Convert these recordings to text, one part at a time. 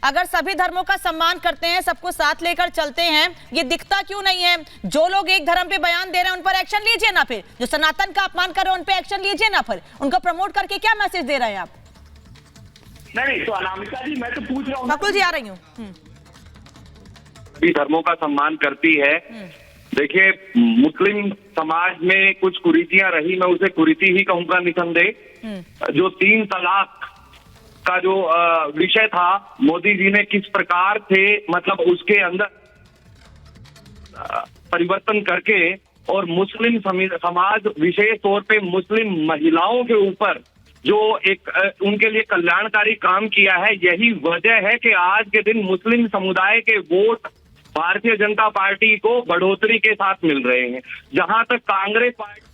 अगर सभी धर्मों का सम्मान करते हैं, सबको साथ लेकर चलते हैं, ये दिखता क्यों नहीं है? जो लोग एक धर्म पे बयान दे रहे हैं उन पर एक्शन लीजिए ना, फिर जो सनातन का अपमान कर रहे हैं उन पे एक्शन लीजिए ना, फिर उनको प्रमोट करके क्या मैसेज दे रहे हैं आप? नहीं तो अनामिका जी, मैं तो पूछ रहा हूँ। नकुल जी आ रही हूँ। सभी धर्मों का सम्मान करती है। देखिए, मुस्लिम समाज में कुछ कुरीतियां रही, मैं उसे कुरीति ही कहूंगा निसंदेह। जो 3 तलाक का जो विषय था, मोदी जी ने किस प्रकार से मतलब उसके अंदर परिवर्तन करके और मुस्लिम समाज, विशेष तौर पे मुस्लिम महिलाओं के ऊपर जो एक उनके लिए कल्याणकारी काम किया है, यही वजह है कि आज के दिन मुस्लिम समुदाय के वोट भारतीय जनता पार्टी को बढ़ोतरी के साथ मिल रहे हैं। जहां तक कांग्रेस पार्टी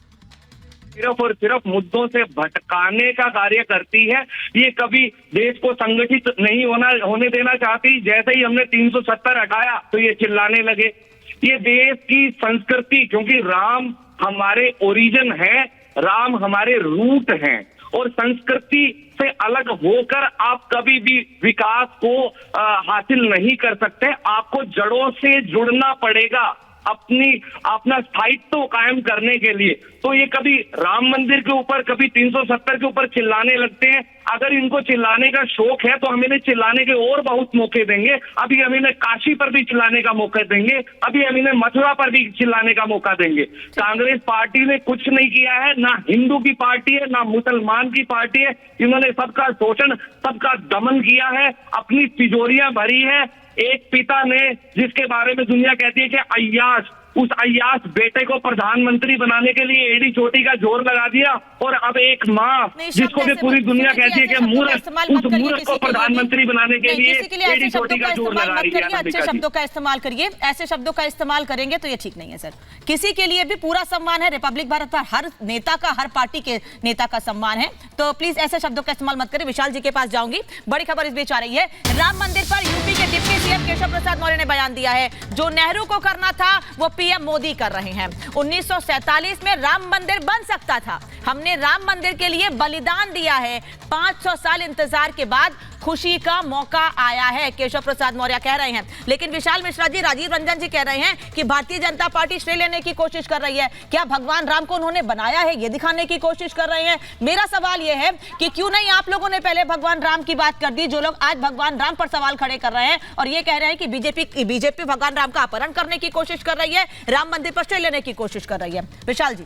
सिर्फ और सिर्फ मुद्दों से भटकाने का कार्य करती है, ये कभी देश को संगठित नहीं होने देना चाहती। जैसे ही हमने 370 हटाया तो ये चिल्लाने लगे। ये देश की संस्कृति, क्योंकि राम हमारे ओरिजिन है, राम हमारे रूट हैं, और संस्कृति से अलग होकर आप कभी भी विकास को हासिल नहीं कर सकते। आपको जड़ों से जुड़ना पड़ेगा अपना स्थायित्व कायम करने के लिए। तो ये कभी राम मंदिर के ऊपर, कभी 370 के ऊपर चिल्लाने लगते हैं। अगर इनको चिल्लाने का शौक है तो हम इन्हें चिल्लाने के और बहुत मौके देंगे। अभी हम इन्हें काशी पर भी चिल्लाने का मौका देंगे, अभी हम इन्हें मथुरा पर भी चिल्लाने का मौका देंगे। कांग्रेस पार्टी ने कुछ नहीं किया है, ना हिंदू की पार्टी है, ना मुसलमान की पार्टी है। इन्होंने सबका शोषण, सबका दमन किया है, अपनी तिजोरियां भरी है। एक पिता ने, जिसके बारे में दुनिया कहती है कि अय्याश, उस अय्याश बेटे को प्रधानमंत्री बनाने के लिए एड़ी चोटी का जोर लगा दिया, और अब एक माँ जिसको कि पूरी दुनिया कहती है कि मूर्ख, उस मूर्ख को प्रधानमंत्री बनाने के लिए एड़ी चोटी का जोर लगा रही है। अच्छे शब्दों का इस्तेमाल करिए, ऐसे शब्दों का इस्तेमाल करेंगे तो ये ठीक नहीं है सर। किसी के लिए भी पूरा सम्मान है, रिपब्लिक भारत पर हर नेता का, हर पार्टी के नेता का सम्मान है, तो प्लीज ऐसे शब्दों का इस्तेमाल मत करें। विशाल जी के पास जाऊंगी। बड़ी खबर इस बीच आ रही है, राम मंदिर पर यूपी के डिप्टी सीएम केशव प्रसाद मौर्य ने बयान दिया है, जो नेहरू को करना था वो पीएम मोदी कर रहे हैं। 1947 में राम मंदिर बन सकता था, हमने राम मंदिर के लिए बलिदान दिया है। 500 साल इंतजार के बाद खुशी का मौका आया है, केशव प्रसाद मौर्य कह रहे हैं। लेकिन विशाल मिश्रा जी, राजीव रंजन जी कह रहे हैं कि भारतीय जनता पार्टी श्रेय लेने की कोशिश कर रही है। क्या भगवान राम को उन्होंने बनाया है, ये दिखाने की कोशिश कर रहे हैं? मेरा सवाल यह है कि क्यों नहीं आप लोगों ने पहले भगवान राम की बात कर दी, जो लोग आज भगवान राम पर सवाल खड़े कर रहे हैं और ये कह रहे हैं कि बीजेपी भगवान राम का अपहरण करने की कोशिश कर रही है, राम मंदिर पर श्रेय लेने की कोशिश कर रही है। विशाल जी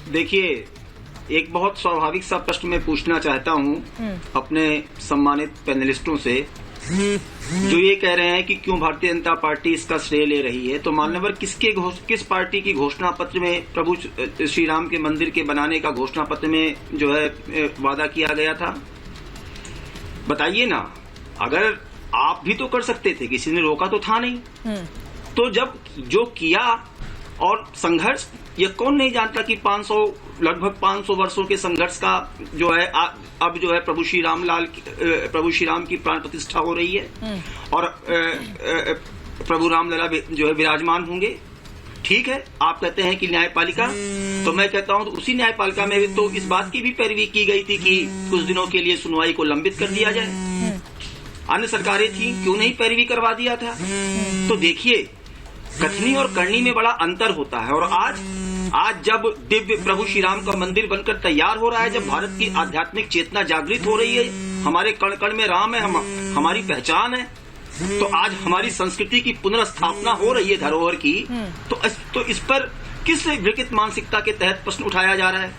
देखिए, एक बहुत स्वाभाविक सा प्रश्न मैं पूछना चाहता हूं अपने सम्मानित पैनलिस्टों से, जो ये कह रहे हैं कि क्यों भारतीय जनता पार्टी इसका श्रेय ले रही है। तो मान्यवर, किस पार्टी की घोषणा पत्र में प्रभु श्री राम के मंदिर के बनाने का घोषणा पत्र में जो है वादा किया गया था, बताइए ना। अगर आप भी तो कर सकते थे, किसी ने रोका तो था नहीं। तो जब जो किया और संघर्ष, ये कौन नहीं जानता कि लगभग 500 वर्षों के संघर्ष का जो है अब जो है प्रभु श्री राम की प्राण प्रतिष्ठा हो रही है और प्रभु रामलला जो है विराजमान होंगे। ठीक है, आप कहते हैं कि न्यायपालिका, तो मैं कहता हूं तो उसी न्यायपालिका में तो इस बात की भी पैरवी की गई थी कि कुछ दिनों के लिए सुनवाई को लंबित कर दिया जाए। अन्य सरकारें थी, क्यों नहीं पैरवी करवा दिया था? तो देखिए, कथनी और करनी में बड़ा अंतर होता है। और आज जब दिव्य प्रभु श्री राम का मंदिर बनकर तैयार हो रहा है, जब भारत की आध्यात्मिक चेतना जागृत हो रही है, हमारे कण कण में राम है, हमारी पहचान है, तो आज हमारी संस्कृति की पुनर्स्थापना हो रही है धरोहर की, तो इस पर किस विकृत मानसिकता के तहत प्रश्न उठाया जा रहा है?